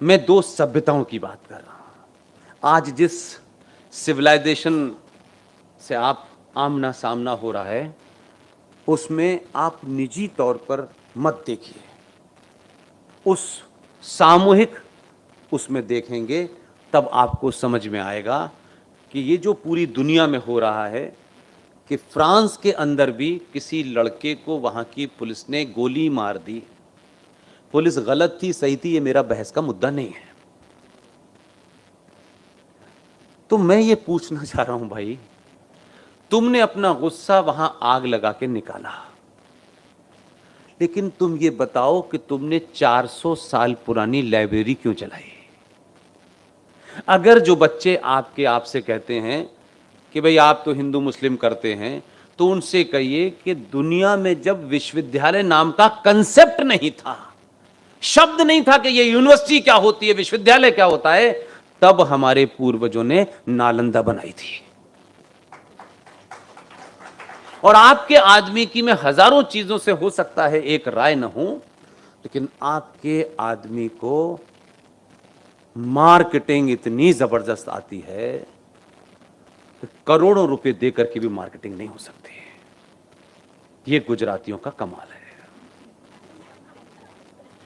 मैं दो सभ्यताओं की बात कर रहा हूं। आज जिस सिविलाइजेशन से आप आमना सामना हो रहा है, उसमें आप निजी तौर पर मत देखिए, उस सामूहिक उसमें देखेंगे, तब आपको समझ में आएगा कि ये जो पूरी दुनिया में हो रहा है, कि फ्रांस के अंदर भी किसी लड़के को वहां की पुलिस ने गोली मार दी। पुलिस गलत थी सही थी, ये मेरा बहस का मुद्दा नहीं है। तो मैं ये पूछना चाह रहा हूं भाई, तुमने अपना गुस्सा वहां आग लगा के निकाला, लेकिन तुम ये बताओ कि तुमने 400 साल पुरानी लाइब्रेरी क्यों चलाई? अगर जो बच्चे आपसे कहते हैं कि भाई आप तो हिंदू मुस्लिम करते हैं, तो उनसे कहिए कि दुनिया में जब विश्वविद्यालय नाम का कंसेप्ट नहीं था, शब्द नहीं था कि ये यूनिवर्सिटी क्या होती है, विश्वविद्यालय क्या होता है, तब हमारे पूर्वजों ने नालंदा बनाई थी। और आपके आदमी की मैं हजारों चीजों से हो सकता है एक राय न हो, लेकिन आपके आदमी को मार्केटिंग इतनी जबरदस्त आती है कि करोड़ों रुपए देकर के भी मार्केटिंग नहीं हो सकती। ये गुजरातियों का कमाल है।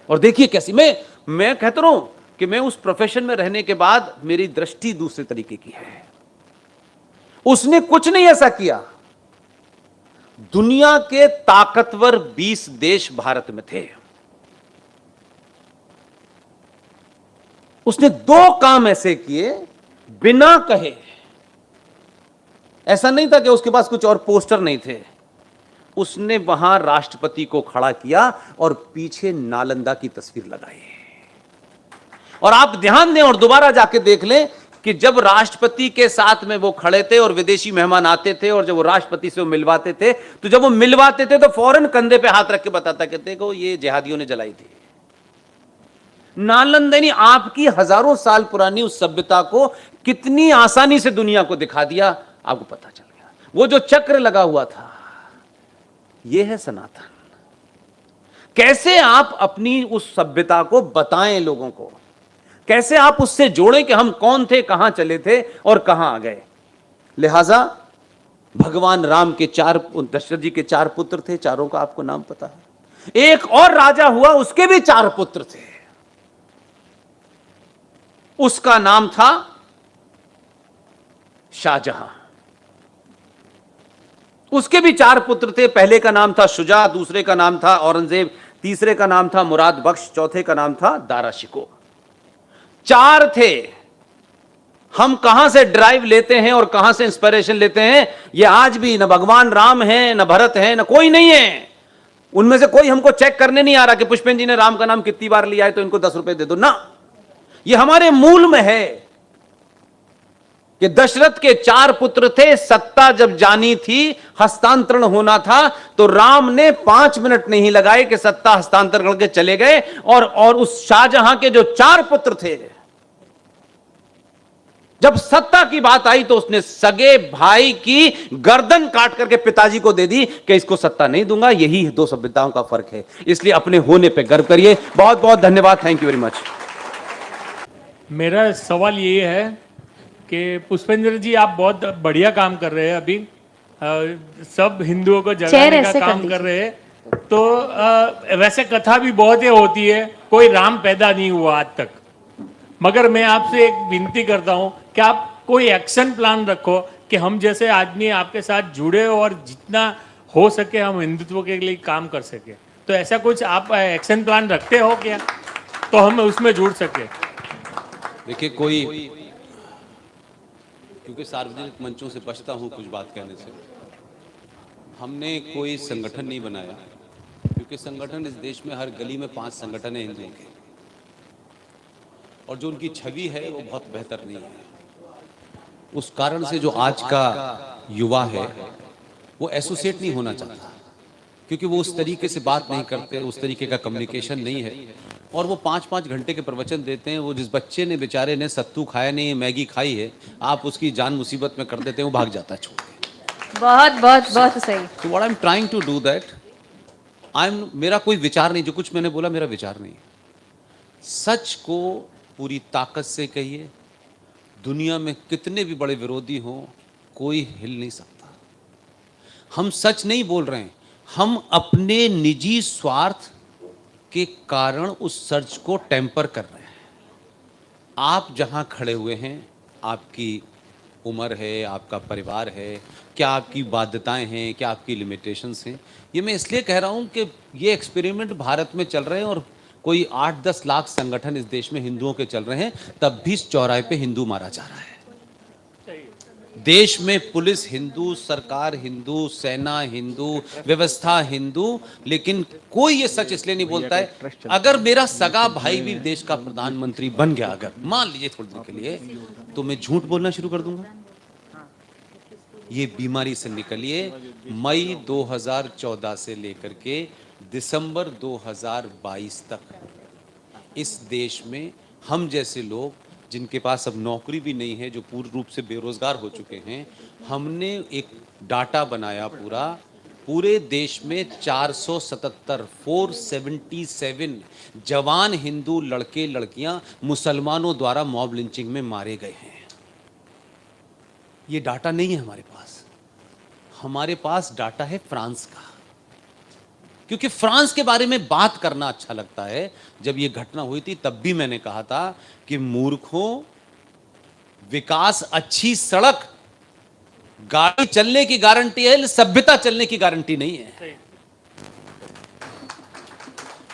और देखिए कैसी, मैं कहता हूं कि मैं उस प्रोफेशन में रहने के बाद मेरी दृष्टि दूसरे तरीके की है। उसने कुछ नहीं ऐसा किया। दुनिया के ताकतवर 20 देश भारत में थे, उसने 2 काम ऐसे किए बिना कहे। ऐसा नहीं था कि उसके पास कुछ और पोस्टर नहीं थे। उसने वहां राष्ट्रपति को खड़ा किया और पीछे नालंदा की तस्वीर लगाई। और आप ध्यान दें और दोबारा जाके देख लें कि जब राष्ट्रपति के साथ में वो खड़े थे और विदेशी मेहमान आते थे और जब वो राष्ट्रपति से वो मिलवाते थे, तो जब वो मिलवाते थे तो फौरन कंधे पे हाथ रख के बताता कि देखो ये जिहादियों ने जलाई थी। नालंदा ने आपकी हजारों साल पुरानी उस सभ्यता को कितनी आसानी से दुनिया को दिखा दिया, आपको पता चल गया। वो जो चक्र लगा हुआ था, ये है सनातन। कैसे आप अपनी उस सभ्यता को बताएं लोगों को, कैसे आप उससे जोड़ें कि हम कौन थे, कहां चले थे और कहां आ गए। लिहाजा भगवान राम के दशरथ जी के 4 पुत्र थे, चारों का आपको नाम पता है। एक और राजा हुआ, उसके भी 4 पुत्र थे, उसका नाम था शाहजहां। उसके भी 4 पुत्र थे। पहले का नाम था शुजा, दूसरे का नाम था औरंगजेब, तीसरे का नाम था मुराद बख्श, चौथे का नाम था दारा शिकोह। 4 थे। हम कहां से ड्राइव लेते हैं और कहां से इंस्पिरेशन लेते हैं, यह आज भी न भगवान राम है, न भरत है, न कोई नहीं है। उनमें से कोई हमको चेक करने नहीं आ रहा कि पुष्पेन जी ने राम का नाम कितनी बार लिया है तो इनको 10 रुपए दे दो ना। यह हमारे मूल में है कि दशरथ के 4 पुत्र थे। सत्ता जब जानी थी, हस्तांतरण होना था, तो राम ने 5 मिनट नहीं लगाए कि सत्ता हस्तांतरण करके चले गए। और उस शाहजहां के जो 4 पुत्र थे, जब सत्ता की बात आई तो उसने सगे भाई की गर्दन काट करके पिताजी को दे दी कि इसको सत्ता नहीं दूंगा। यही 2 सभ्यताओं का फर्क है। इसलिए अपने होने पे गर्व करिए। बहुत बहुत धन्यवाद। Thank you very much. मेरा सवाल ये है कि पुष्पेंद्र जी, आप बहुत बढ़िया काम कर रहे हैं। अभी सब हिंदुओं को जगाने का काम कर रहे हैं। तो वैसे कथा भी बहुत ही होती है, कोई राम पैदा नहीं हुआ आज तक। मगर मैं आपसे एक विनती करता हूं कि आप कोई एक्शन प्लान रखो कि हम जैसे आदमी आपके साथ जुड़े और जितना हो सके हम हिंदुत्व के लिए काम कर सके। तो ऐसा कुछ आप एक्शन प्लान रखते हो क्या, तो हम उसमें जुड़ सके? देखिए, क्योंकि सार्वजनिक मंचों से बचता हूं कुछ बात कहने से, हमने कोई संगठन नहीं बनाया, क्योंकि संगठन इस देश में हर गली में 5 संगठन है हिंदुओं के, और जो उनकी छवि है वो बहुत बेहतर नहीं है। उस कारण से जो आज का युवा है वो एसोसिएट नहीं होना चाहता, क्योंकि वो उस तरीके से बात नहीं करते, उस तरीके का कम्युनिकेशन नहीं है। और वो 5-5 घंटे के प्रवचन देते हैं। वो जिस बच्चे ने बेचारे ने सत्तू खाया नहीं, मैगी खाई है, आप उसकी जान मुसीबत में कर देते हैं, वो भाग जाता है छोड़ के। बहुत सही। So what I'm trying to do that, मेरा कोई विचार नहीं, जो कुछ मैंने बोला मेरा विचार नहीं। सच को पूरी ताकत से कहिए, दुनिया में कितने भी बड़े विरोधी हों, कोई हिल नहीं सकता। हम सच नहीं बोल रहे हैं, हम अपने निजी स्वार्थ के कारण उस सच को टेम्पर कर रहे हैं। आप जहां खड़े हुए हैं, आपकी उम्र है, आपका परिवार है, क्या आपकी बाध्यताएं हैं, क्या आपकी लिमिटेशंस हैं, ये मैं इसलिए कह रहा हूं कि ये एक्सपेरिमेंट भारत में चल रहे हैं और कोई 8-10 लाख संगठन इस देश में हिंदुओं के चल रहे हैं, तब भी इस चौराहे पे हिंदू मारा जा रहा है। देश में पुलिस हिंदू, सरकार हिंदू, सेना हिंदू, व्यवस्था हिंदू, लेकिन कोई ये सच इसलिए नहीं बोलता है। अगर मेरा सगा भाई भी देश का प्रधानमंत्री बन गया, अगर मान लीजिए थोड़ी देर के लिए, तो मैं झूठ बोलना शुरू कर दूंगा। ये बीमारी से निकलिए। मई 2014 से लेकर के दिसंबर 2022 तक इस देश में हम जैसे लोग जिनके पास अब नौकरी भी नहीं है, जो पूर्ण रूप से बेरोजगार हो चुके हैं, हमने एक डाटा बनाया पूरे देश में 477 जवान हिंदू लड़के लड़कियां मुसलमानों द्वारा मॉब लिंचिंग में मारे गए हैं। ये डाटा नहीं है हमारे पास। हमारे पास डाटा है फ्रांस का, क्योंकि फ्रांस के बारे में बात करना अच्छा लगता है। जब ये घटना हुई थी तब भी मैंने कहा था कि मूर्खों, विकास, अच्छी सड़क, गाड़ी चलने की गारंटी है, सभ्यता चलने की गारंटी नहीं है।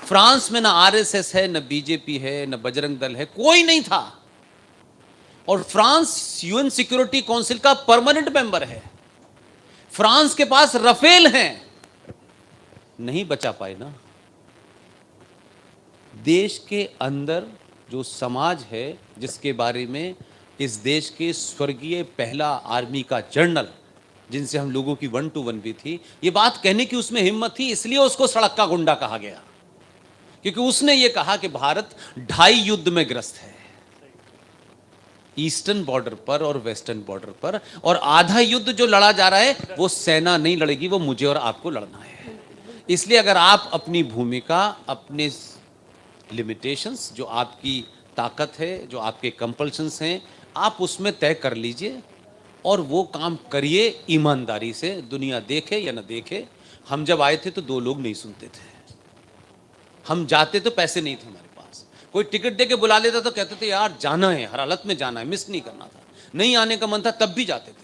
फ्रांस में ना आरएसएस है, ना बीजेपी है, ना बजरंग दल है, कोई नहीं था। और फ्रांस यूएन सिक्योरिटी काउंसिल का परमानेंट मेंबर है। फ्रांस के पास राफेल हैं, नहीं बचा पाए ना। देश के अंदर जो समाज है, जिसके बारे में इस देश के स्वर्गीय पहला आर्मी का जनरल, जिनसे हम लोगों की 1 to 1 भी थी, ये बात कहने की उसमें हिम्मत थी, इसलिए उसको सड़क का गुंडा कहा गया, क्योंकि उसने ये कहा कि भारत 2.5 युद्ध में ग्रस्त है, ईस्टर्न बॉर्डर पर और वेस्टर्न बॉर्डर पर, और आधा युद्ध जो लड़ा जा रहा है वो सेना नहीं लड़ेगी, वो मुझे और आपको लड़ना है। इसलिए अगर आप अपनी भूमिका, अपने लिमिटेशंस, जो आपकी ताकत है, जो आपके कंपल्शंस हैं, आप उसमें तय कर लीजिए और वो काम करिए ईमानदारी से, दुनिया देखे या ना देखे। हम जब आए थे तो 2 लोग नहीं सुनते थे, हम जाते तो पैसे नहीं थे हमारे पास, कोई टिकट दे के बुला लेता तो कहते थे यार जाना है, हर हालत में जाना है, मिस नहीं करना था, नहीं आने का मन था तब भी जाते थे।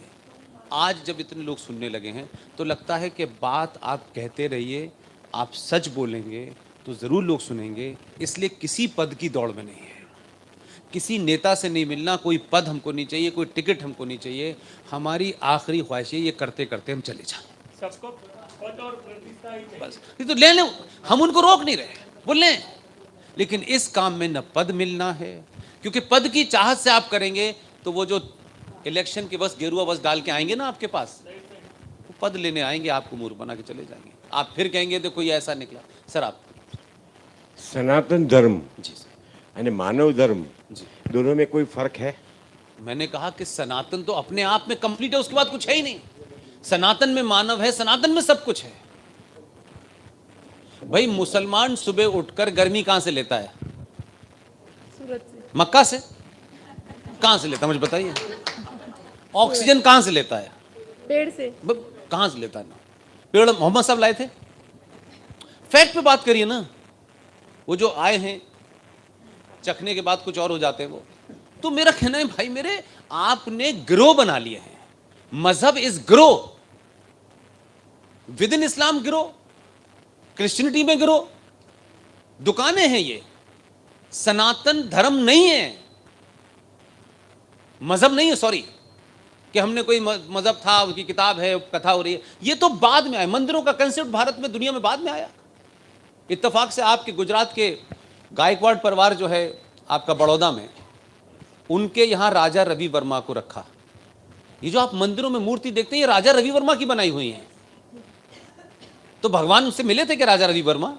आज जब इतने लोग सुनने लगे हैं तो लगता है कि बात आप कहते रहिए, आप सच बोलेंगे तो ज़रूर लोग सुनेंगे। इसलिए किसी पद की दौड़ में नहीं है, किसी नेता से नहीं मिलना, कोई पद हमको नहीं चाहिए, कोई टिकट हमको नहीं चाहिए। हमारी आखिरी ख्वाहिश है ये करते करते हम चले जाएं, सबको पद और प्रतिष्ठा ही चाहिए। बस। ये तो ले लें, हम उनको रोक नहीं रहे, बोल लें, लेकिन इस काम में न पद मिलना है, क्योंकि पद की चाहत से आप करेंगे तो वो जो इलेक्शन के बस गेरुआ बस डाल के आएंगे ना आपके पास, वो पद लेने आएंगे, आपको मूर्ख बना के चले जाएंगे। आप फिर कहेंगे देखो ये ऐसा निकला। सर आप सनातन धर्म जी सर, यानी मानव धर्म, जी दोनों में कोई फर्क है? मैंने कहा कि सनातन तो अपने आप में कंप्लीट है, उसके बाद कुछ है ही नहीं। सनातन में मानव है, सनातन में सब कुछ है। भाई मुसलमान सुबह उठकर गर्मी कहां से लेता है? सूरत से। मक्का से। कहां से लेता है मुझे बताइए? ऑक्सीजन कहां से लेता है? पेड़ से। कहां से लेता है ना? पेड़ मोहम्मद साहब लाए थे। फैक्ट पे बात करिए ना। वो जो आए हैं चखने के बाद कुछ और हो जाते हैं वो। तो मेरा कहना है भाई मेरे, आपने ग्रो बना लिए हैं। मजहब is grow, with in Islam grow, Christianity में ग्रो, दुकानें हैं ये। सनातन धर्म नहीं है, मजहब नहीं है, सॉरी, कि हमने कोई मजहब था, उसकी किताब है, कथा हो रही है, ये तो बाद में आया। मंदिरों का कंसेप्ट भारत में, दुनिया में बाद में आया। इत्तेफाक से आपके गुजरात के गायकवाड़ परिवार जो है आपका बड़ौदा में, उनके यहां राजा रवि वर्मा को रखा। ये जो आप मंदिरों में मूर्ति देखते हैं ये राजा रवि वर्मा की बनाई हुई है। तो भगवान उससे मिले थे कि राजा रवि वर्मा?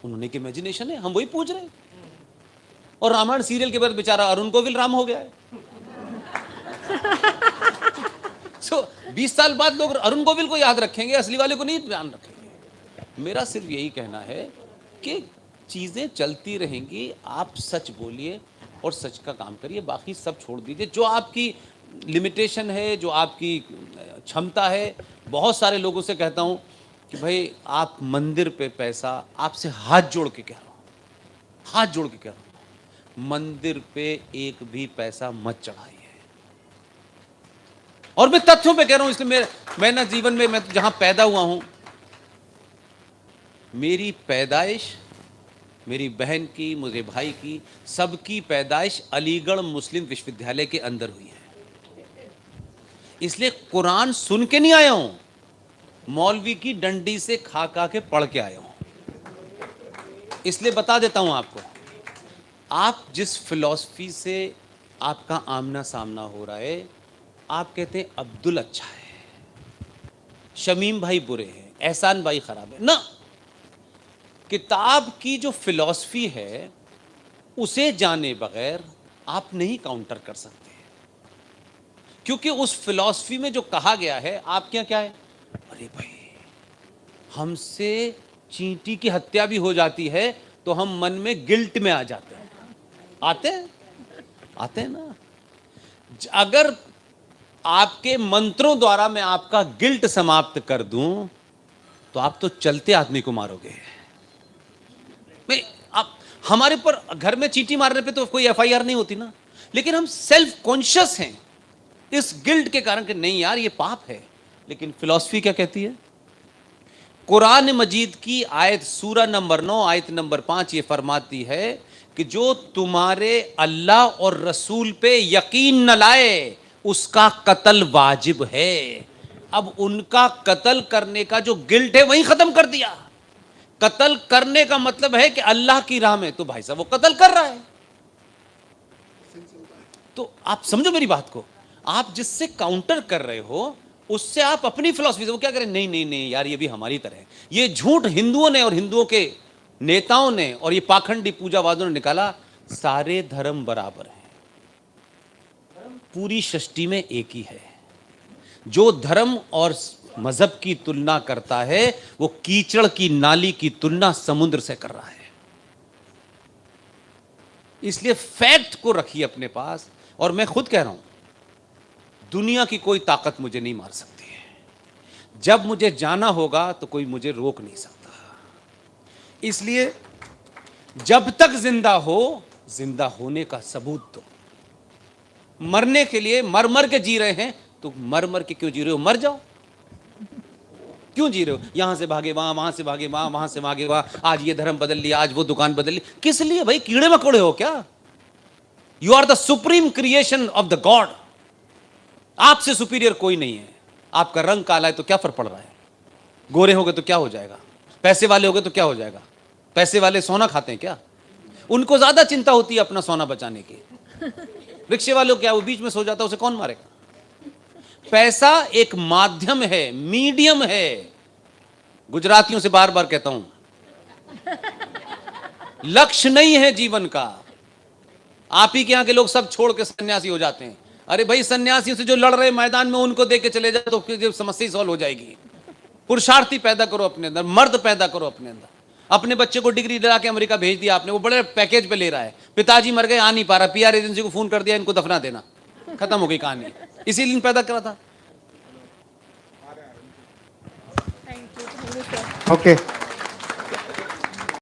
उन्होंने की इमेजिनेशन है, हम वही पूछ रहे हैं। और रामायण सीरियल के बाद बेचारा अरुण गोविल राम हो गया है। 20 साल बाद लोग अरुण गोविल को याद रखेंगे, असली वाले को नहीं ध्यान रखेंगे। मेरा सिर्फ यही कहना है कि चीजें चलती रहेंगी, आप सच बोलिए। और सच का काम करिए, बाकी सब छोड़ दीजिए। जो आपकी लिमिटेशन है, जो आपकी क्षमता है, बहुत सारे लोगों से कहता हूं कि भाई आप मंदिर पे पैसा, आपसे हाथ जोड़ के कह रहा हूं, हाथ जोड़ के कह रहा हूं, मंदिर पे एक भी पैसा मत चढ़ाइए। और मैं तथ्यों पे कह रहा हूं, इसलिए मैं ना जीवन में, मैं जहां पैदा हुआ हूं, मेरी पैदाइश, मेरी बहन की, मेरे भाई की, सबकी पैदाइश अलीगढ़ मुस्लिम विश्वविद्यालय के अंदर हुई है। इसलिए कुरान सुन के नहीं आया हूं, मौलवी की डंडी से खा के पढ़ के आया हूं। इसलिए बता देता हूं आपको, आप जिस फिलॉसफी से आपका आमना सामना हो रहा है, आप कहते हैं अब्दुल अच्छा है, शमीम भाई बुरे हैं, एहसान भाई खराब है ना। किताब की जो फिलॉसफी है उसे जाने बगैर आप नहीं काउंटर कर सकते, क्योंकि उस फिलॉसफी में जो कहा गया है, आपके यहाँ क्या है, अरे भाई हमसे चींटी की हत्या भी हो जाती है तो हम मन में गिल्ट में आ जाते हैं, आते हैं ना। अगर आपके मंत्रों द्वारा मैं आपका गिल्ट समाप्त कर दूं तो आप तो चलते आदमी को मारोगे। मैं आप हमारे पर घर में चींटी मारने पे तो कोई एफआईआर नहीं होती ना, लेकिन हम सेल्फ कॉन्शियस हैं इस गिल्ट के कारण कि नहीं यार ये पाप है। लेकिन फिलॉसफी क्या कहती है? कुरान मजीद की आयत सूरा नंबर 9 आयत नंबर 5 ये फरमाती है कि जो तुम्हारे अल्लाह और रसूल पे यकीन न लाए उसका कत्ल वाजिब है। अब उनका कत्ल करने का जो गिल्ट है वही खत्म कर दिया। कत्ल करने का मतलब है कि अल्लाह की राह में, तो भाई साहब वो कत्ल कर रहा है। तो आप समझो मेरी बात को, आप जिससे काउंटर कर रहे हो उससे आप अपनी फिलॉसफी से, वो क्या करें, नहीं नहीं नहीं यार ये भी हमारी तरह है। ये झूठ हिंदुओं ने और हिंदुओं के नेताओं ने और ये पाखंडी पूजावादियों ने निकाला, सारे धर्म बराबर हैं, पूरी सृष्टि में एक ही है। जो धर्म और मजहब की तुलना करता है वो कीचड़ की नाली की तुलना समुद्र से कर रहा है। इसलिए फैक्ट को रखिए अपने पास। और मैं खुद कह रहा हूं, दुनिया की कोई ताकत मुझे नहीं मार सकती है। जब मुझे जाना होगा तो कोई मुझे रोक नहीं सकता। इसलिए जब तक जिंदा हो, जिंदा होने का सबूत दो। मरने के लिए मर मर के जी रहे हैं तो मर मर के क्यों जी रहे हो? मर जाओ। क्यों जी रहे हो? यहां से भागे वहां, वहां से भागे वहां, वहां से भागे वहां, आज ये धर्म बदल लिया, आज वो दुकान बदल ली। किस लिए भाई? कीड़े मकोड़े हो क्या? You are the supreme creation of the God. आपसे सुपीरियर कोई नहीं है। आपका रंग काला है तो क्या फर्क पड़ रहा है? गोरे हो गए तो क्या हो जाएगा? पैसे वाले हो गए तो क्या हो जाएगा? पैसे वाले सोना खाते हैं क्या? उनको ज्यादा चिंता होती है अपना सोना बचाने की। रिक्शे वालों क्या, वो बीच में सो जाता है, उसे कौन मारेगा? पैसा एक माध्यम है, मीडियम है। गुजरातियों से बार बार कहता हूं, लक्ष्य नहीं है जीवन का। आप ही के यहां के लोग सब छोड़ के सन्यासी हो जाते हैं। अरे भाई, सन्यासियों से जो लड़ रहे मैदान में उनको देख के चले जाए तो फिर समस्या सॉल्व हो जाएगी। पुरुषार्थी पैदा करो अपने अंदर, मर्द पैदा करो अपने अंदर। अपने बच्चे को डिग्री दिला के अमेरिका भेज दिया आपने, वो बड़े पैकेज पे ले रहा है। पिताजी मर गए, आ नहीं पा रहा, पीआर एजेंसी को फोन कर दिया, इनको दफना देना, खत्म हो गई कहानी। इसीलिए पैदा करा था। Thank you sir. ओके